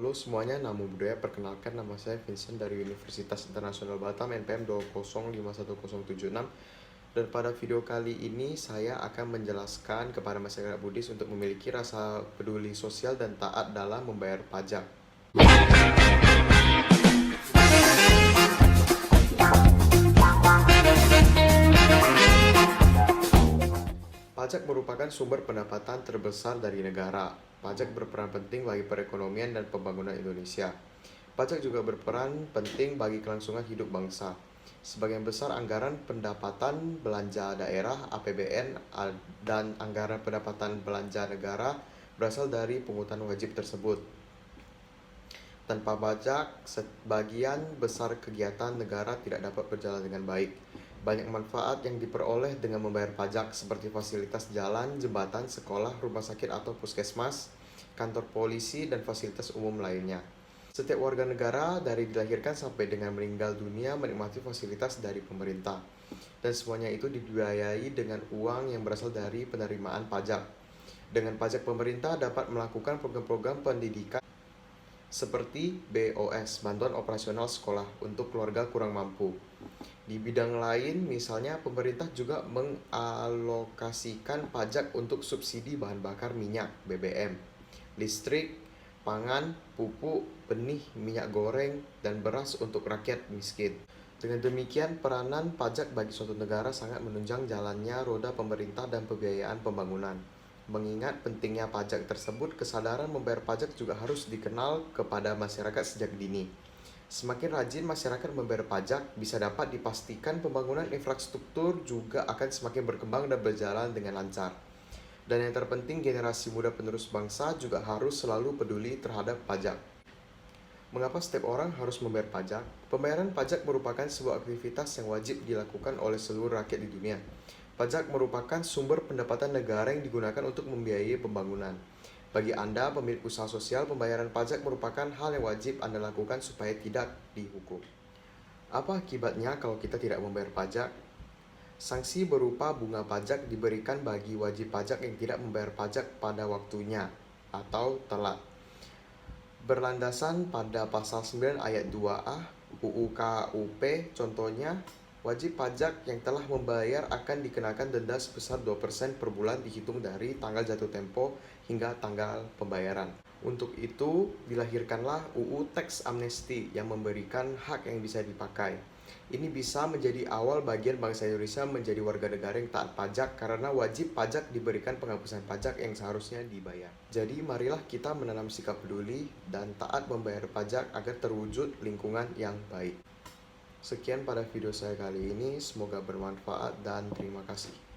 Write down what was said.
Halo semuanya, namo buddhaya. Perkenalkan, nama saya Vincent dari Universitas Internasional Batam NPM 2051076. Dan pada video kali ini saya akan menjelaskan kepada masyarakat Buddhis untuk memiliki rasa peduli sosial dan taat dalam membayar pajak. Pajak merupakan sumber pendapatan terbesar dari negara. Pajak berperan penting bagi perekonomian dan pembangunan Indonesia. Pajak juga berperan penting bagi kelangsungan hidup bangsa. Sebagian besar anggaran pendapatan belanja daerah (APBN) dan anggaran pendapatan belanja negara berasal dari pungutan wajib tersebut. Tanpa pajak, sebagian besar kegiatan negara tidak dapat berjalan dengan baik. Banyak manfaat yang diperoleh dengan membayar pajak seperti fasilitas jalan, jembatan, sekolah, rumah sakit atau puskesmas, kantor polisi, dan fasilitas umum lainnya. Setiap warga negara dari dilahirkan sampai dengan meninggal dunia menikmati fasilitas dari pemerintah. Dan semuanya itu dibiayai dengan uang yang berasal dari penerimaan pajak. Dengan pajak, pemerintah dapat melakukan program-program pendidikan seperti BOS, Bantuan Operasional Sekolah, untuk keluarga kurang mampu. Di bidang lain, misalnya pemerintah juga mengalokasikan pajak untuk subsidi bahan bakar minyak, BBM, listrik, pangan, pupuk, benih, minyak goreng, dan beras untuk rakyat miskin. Dengan demikian, peranan pajak bagi suatu negara sangat menunjang jalannya roda pemerintah dan pembiayaan pembangunan. Mengingat pentingnya pajak tersebut, kesadaran membayar pajak juga harus dikenal kepada masyarakat sejak dini. Semakin rajin masyarakat membayar pajak, bisa dapat dipastikan pembangunan infrastruktur juga akan semakin berkembang dan berjalan dengan lancar. Dan yang terpenting, generasi muda penerus bangsa juga harus selalu peduli terhadap pajak. Mengapa setiap orang harus membayar pajak? Pembayaran pajak merupakan sebuah aktivitas yang wajib dilakukan oleh seluruh rakyat di dunia. Pajak merupakan sumber pendapatan negara yang digunakan untuk membiayai pembangunan. Bagi Anda, pemilik usaha sosial, pembayaran pajak merupakan hal yang wajib Anda lakukan supaya tidak dihukum. Apa akibatnya kalau kita tidak membayar pajak? Sanksi berupa bunga pajak diberikan bagi wajib pajak yang tidak membayar pajak pada waktunya atau telat. Berlandasan pada pasal 9 ayat 2A UU KUP, contohnya, wajib pajak yang telah membayar akan dikenakan denda sebesar 2% per bulan dihitung dari tanggal jatuh tempo hingga tanggal pembayaran. Untuk itu, dilahirkanlah UU Tax Amnesty yang memberikan hak yang bisa dipakai. Ini bisa menjadi awal bagian bangsa Indonesia menjadi warga negara yang taat pajak karena wajib pajak diberikan penghapusan pajak yang seharusnya dibayar. Jadi marilah kita menanam sikap peduli dan taat membayar pajak agar terwujud lingkungan yang baik. Sekian pada video saya kali ini, semoga bermanfaat dan terima kasih.